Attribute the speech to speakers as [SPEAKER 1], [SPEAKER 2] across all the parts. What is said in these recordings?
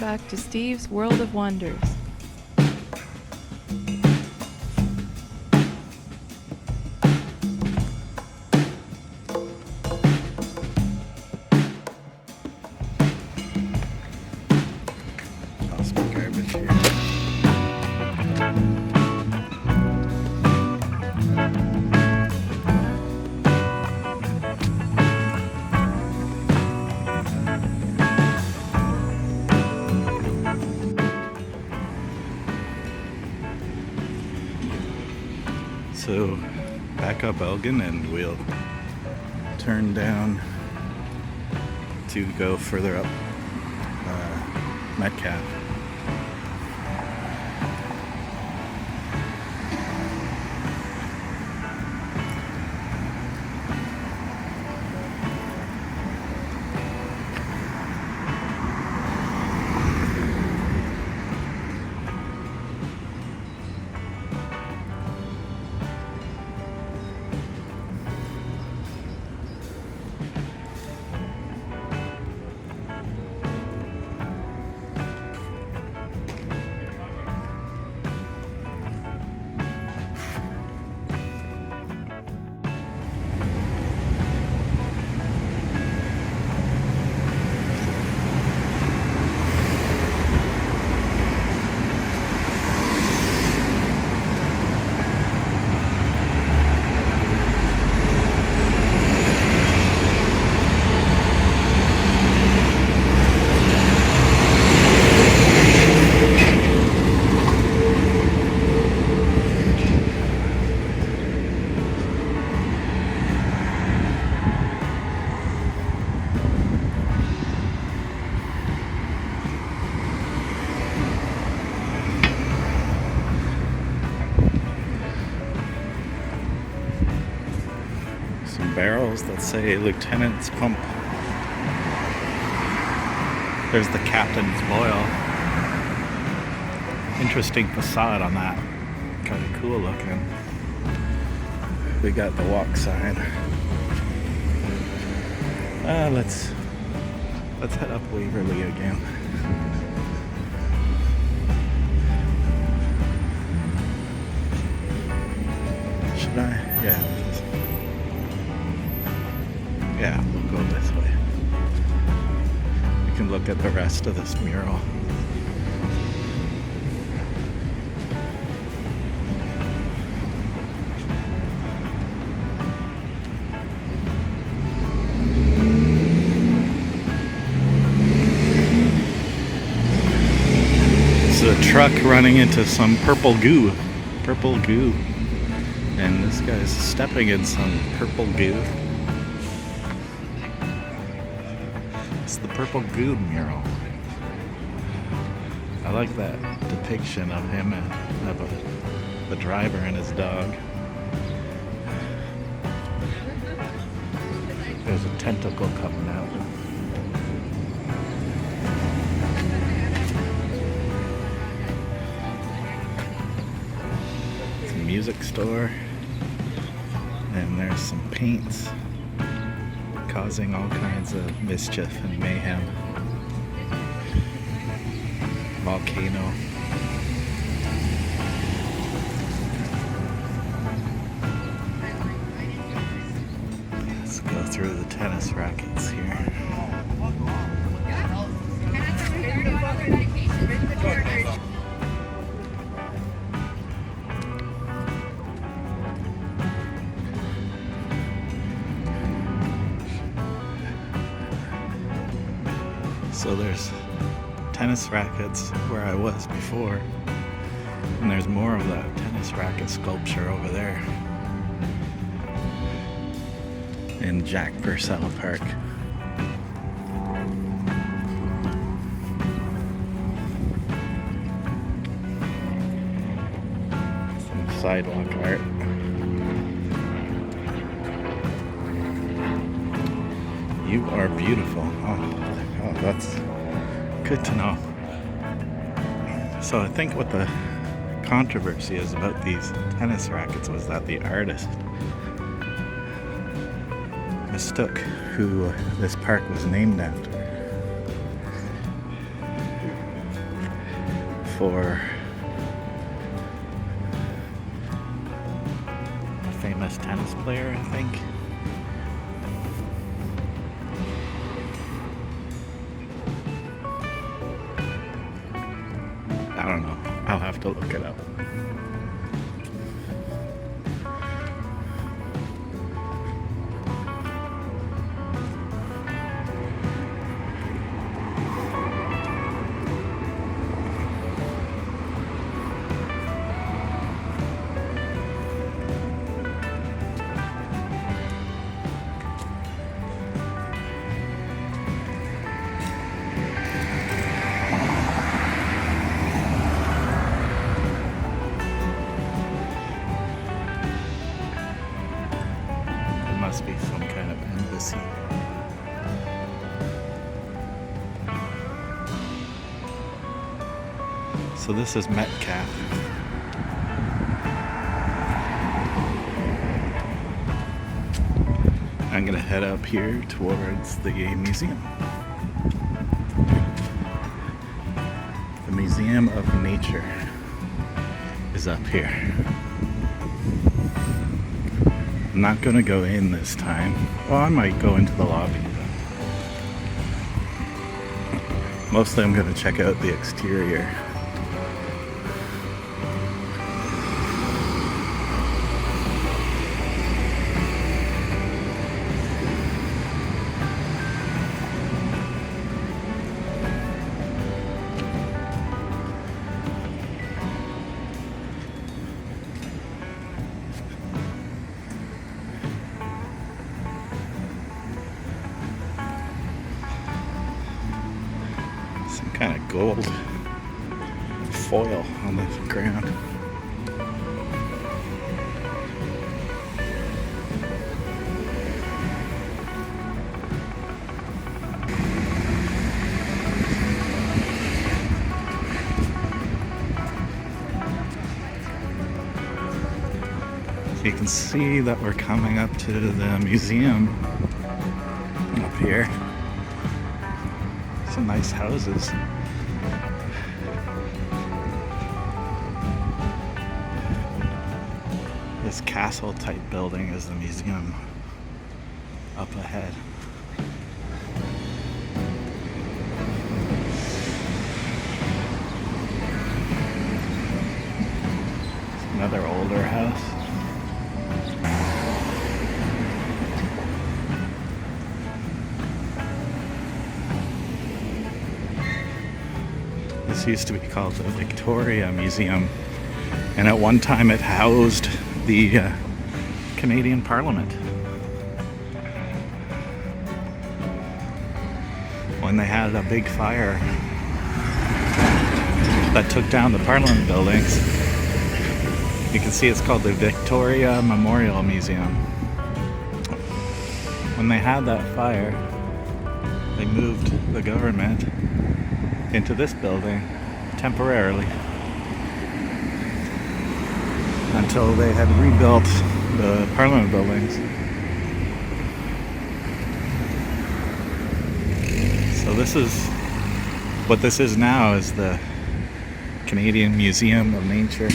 [SPEAKER 1] back to Steve's World of Wonders.
[SPEAKER 2] Toss my garbage here. So back up Elgin and we'll turn down to go further up Metcalfe. Barrels that say Lieutenant's Pump. There's the Captain's Boil. Interesting facade on that. Kind of cool looking. We got the walk sign. Let's head up Waverly again. Should I? Yeah, we'll go this way. We can look at the rest of this mural. This is a truck running into some purple goo. And this guy's stepping in some purple goo. It's the purple goo mural. I like that depiction of him and of the driver and his dog. There's a tentacle coming out. It's a music store. And there's some paints causing all kinds of mischief and mayhem. Volcano. Let's go through the tennis rackets here. So there's tennis rackets where I was before, and there's more of that tennis racket sculpture over there in Jack Purcell Park. Some sidewalk art. You are beautiful. Oh, that's good to know. So I think what the controversy is about these tennis rackets was that the artist mistook who this park was named after. for a famous tennis player, I think. I don't know. I'll have to look it up. Must be some kind of embassy. So this is Metcalfe. I'm gonna head up here towards the museum. The Museum of Nature is up here. I'm not gonna go in this time. Well, I might go into the lobby. Mostly I'm gonna check out the exterior. Some kind of gold foil on the ground. So you can see that we're coming up to the museum up here. Some nice houses. This castle type building is the museum up ahead. It's another older house. This used to be called the Victoria Museum, and at one time it housed the Canadian Parliament. When they had a big fire that took down the Parliament buildings, you can see it's called the Victoria Memorial Museum. When they had that fire, they moved the government into this building temporarily until they had rebuilt the Parliament buildings. So this is what this is now, is the Canadian Museum of Nature.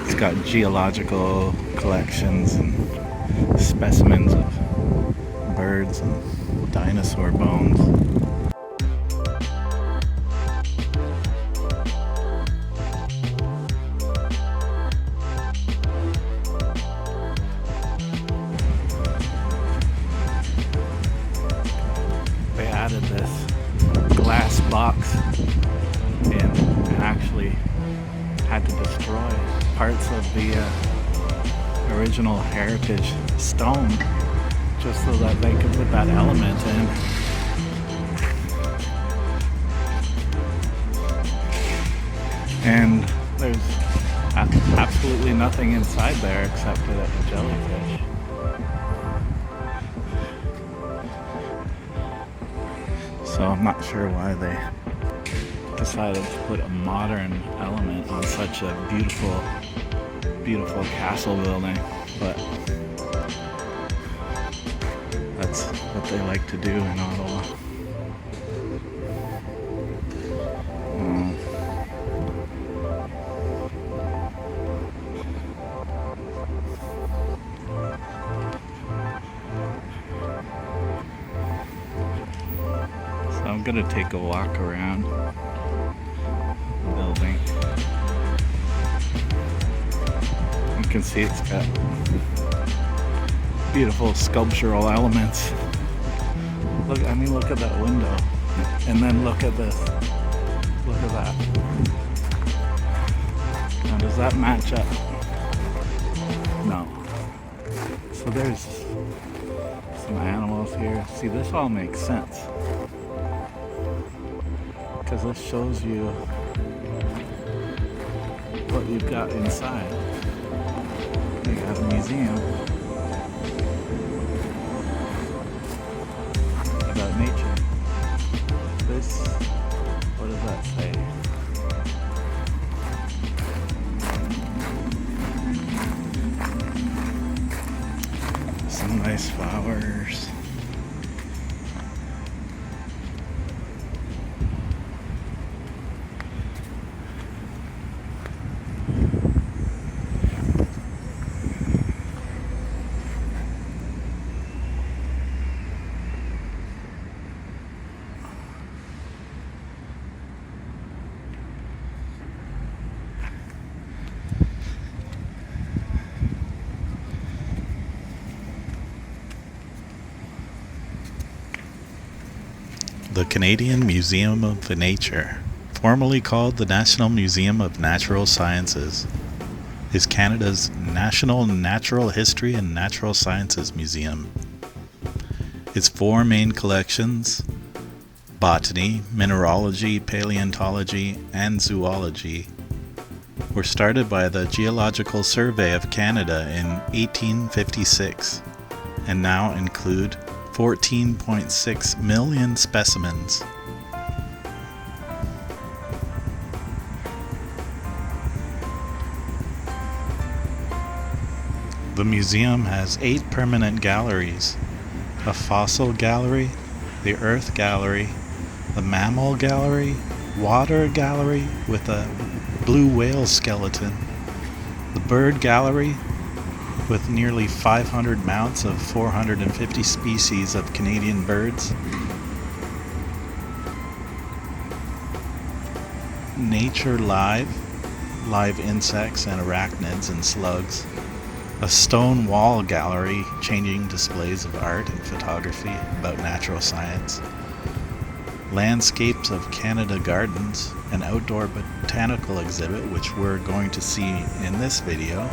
[SPEAKER 2] It's got geological collections and specimens of birds and dinosaur bones. Added this glass box in and actually had to destroy parts of the original heritage stone just so that they could put that element in. And there's absolutely nothing inside there except for that jellyfish. So I'm not sure why they decided to put a modern element on such a beautiful, beautiful castle building, but that's what they like to do in Ottawa. gonna take a walk around the building. You can see it's got beautiful sculptural elements. Look at that window. And then look at this. Look at that. Now does that match up? No. So there's some animals here. See, this all makes sense. Because this shows you what you've got inside. You got a museum about nature. This, what does that say? Some nice flowers. The Canadian Museum of Nature, formerly called the National Museum of Natural Sciences, is Canada's national natural history and natural sciences museum. Its four main collections, botany, mineralogy, paleontology, and zoology, were started by the Geological Survey of Canada in 1856 and now include 14.6 million specimens. The museum has 8 permanent galleries: a fossil gallery, the earth gallery, the mammal gallery, water gallery with a blue whale skeleton, the bird gallery with nearly 500 mounts of 450 species of Canadian birds, Nature live insects and arachnids and slugs, a stone wall gallery changing displays of art and photography about natural science, landscapes of Canada gardens, an outdoor botanical exhibit which we're going to see in this video,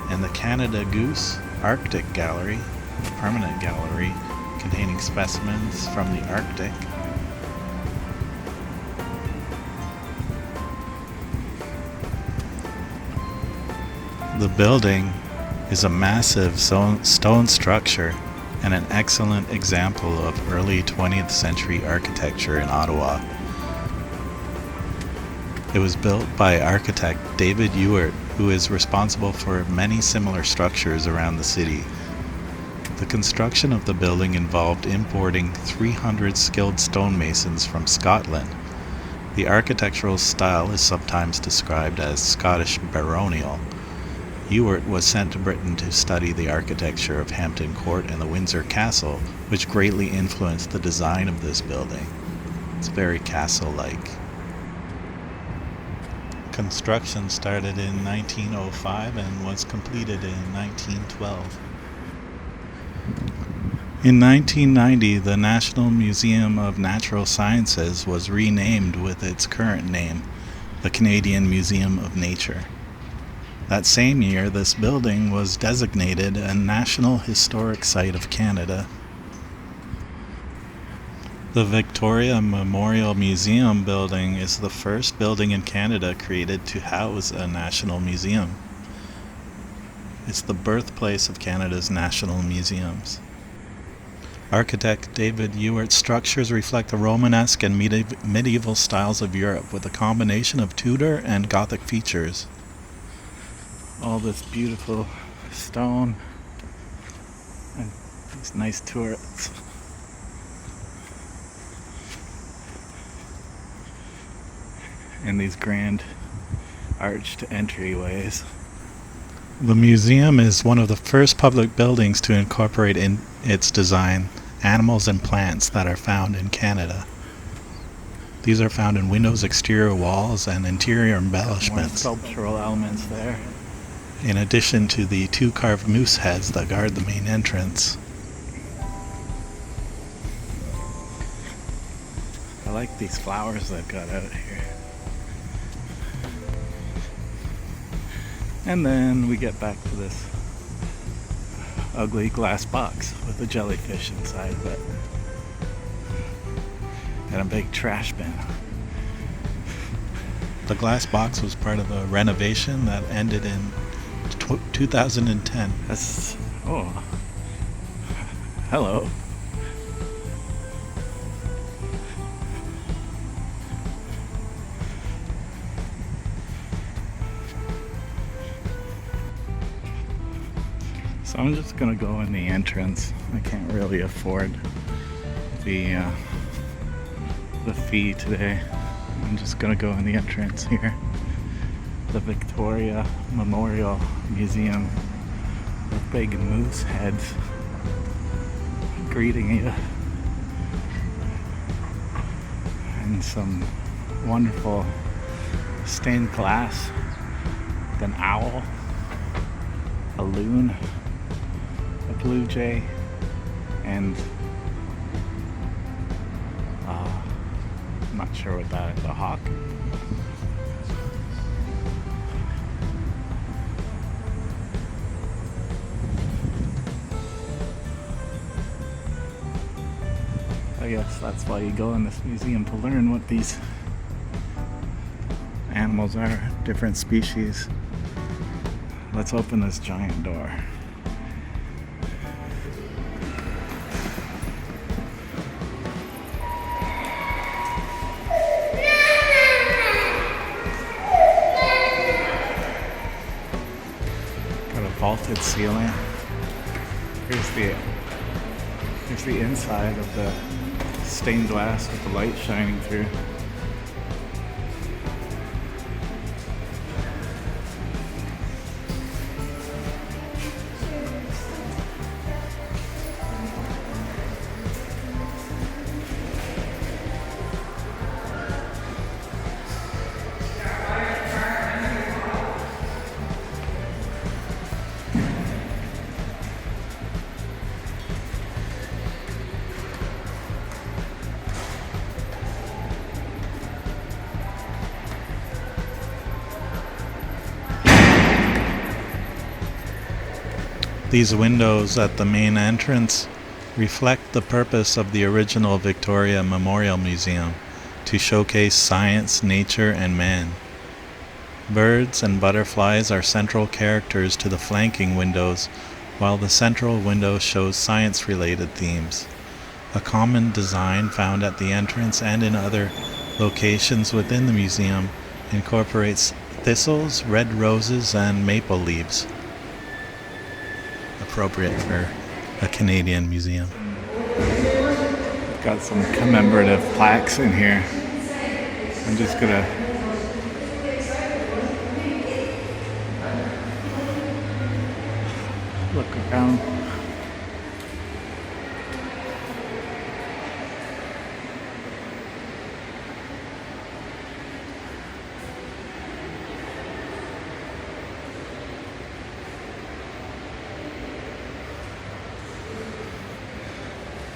[SPEAKER 2] and the Canada Goose Arctic Gallery, a permanent gallery containing specimens from the Arctic. The building is a massive stone structure and an excellent example of early 20th century architecture in Ottawa. It was built by architect David Ewart, who is responsible for many similar structures around the city. The construction of the building involved importing 300 skilled stonemasons from Scotland. The architectural style is sometimes described as Scottish baronial. Ewart was sent to Britain to study the architecture of Hampton Court and the Windsor Castle, which greatly influenced the design of this building. It's very castle-like. Construction started in 1905 and was completed in 1912. In 1990, the National Museum of Natural Sciences was renamed with its current name, the Canadian Museum of Nature. That same year, this building was designated a National Historic Site of Canada. The Victoria Memorial Museum building is the first building in Canada created to house a national museum. It's the birthplace of Canada's national museums. Architect David Ewart's structures reflect the Romanesque and medieval styles of Europe with a combination of Tudor and Gothic features. All this beautiful stone and these nice turrets. And these grand arched entryways. The museum is one of the first public buildings to incorporate in its design animals and plants that are found in Canada. These are found in windows, exterior walls, and interior embellishments. More sculptural elements there. In addition to the 2 carved moose heads that guard the main entrance. I like these flowers they've got out here. And then we get back to this ugly glass box with a jellyfish inside of it. And a big trash bin. The glass box was part of a renovation that ended in 2010. That's... oh. Hello. So I'm just gonna go in the entrance. I can't really afford the fee today. I'm just gonna go in the entrance here. The Victoria Memorial Museum with big moose heads greeting you. And some wonderful stained glass. An owl, a loon, a blue jay, and I'm not sure what that is, a hawk? I guess that's why you go in this museum, to learn what these animals are, different species. Let's open this giant door. Got a vaulted ceiling. Here's the inside of the stained glass with the light shining through. These windows at the main entrance reflect the purpose of the original Victoria Memorial Museum, to showcase science, nature, and man. Birds and butterflies are central characters to the flanking windows, while the central window shows science-related themes. A common design found at the entrance and in other locations within the museum incorporates thistles, red roses, and maple leaves. Appropriate for a Canadian museum. Got some commemorative plaques in here. I'm just gonna look around.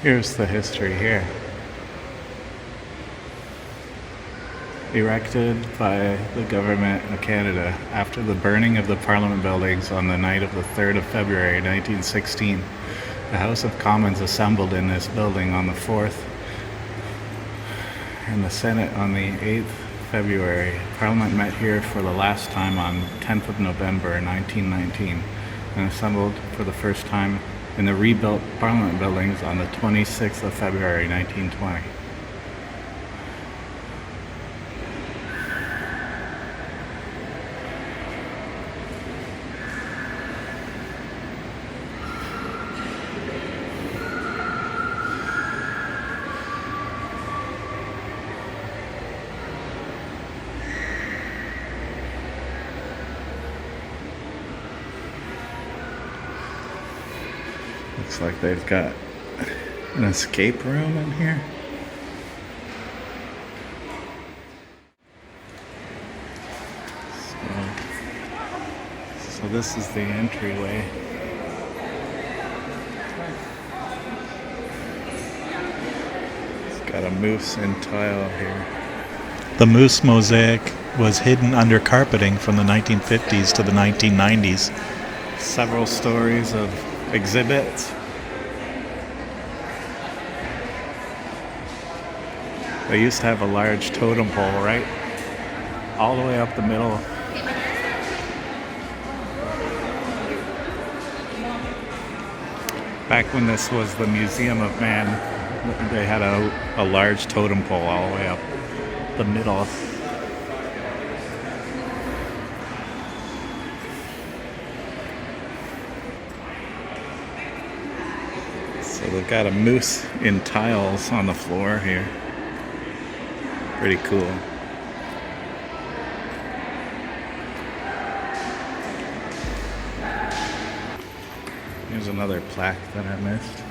[SPEAKER 2] Here's the history here. Erected by the government of Canada after the burning of the Parliament buildings on the night of the 3rd of February 1916. The House of Commons assembled in this building on the 4th and the Senate on the 8th February. Parliament met here for the last time on 10th of November 1919 and assembled for the first time in the rebuilt Parliament buildings on the 26th of February 1920. Looks like they've got An escape room in here. So this is the entryway. It's got a moose in tile here. The moose mosaic was hidden under carpeting from the 1950s to the 1990s. Several stories of exhibits. They used to have a large totem pole right all the way up the middle. Back when this was the Museum of Man, they had a large totem pole all the way up the middle. So they've got a moose in tiles on the floor here. Pretty cool. Here's another plaque that I missed.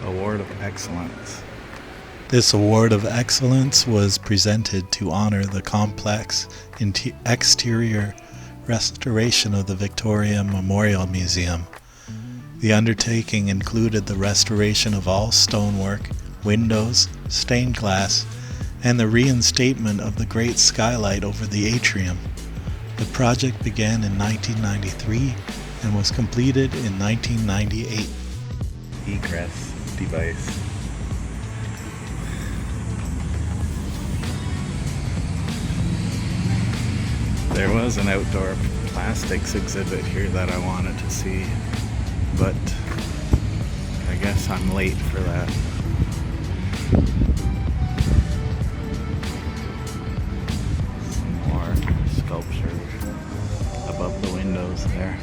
[SPEAKER 2] Award of Excellence. This Award of Excellence was presented to honor the complex exterior restoration of the Victoria Memorial Museum. The undertaking included the restoration of all stonework, windows, stained glass, and the reinstatement of the great skylight over the atrium. The project began in 1993 and was completed in 1998. Egress device. There was an outdoor plastics exhibit here that I wanted to see, but I guess I'm late for that. Some more sculpture above the windows there.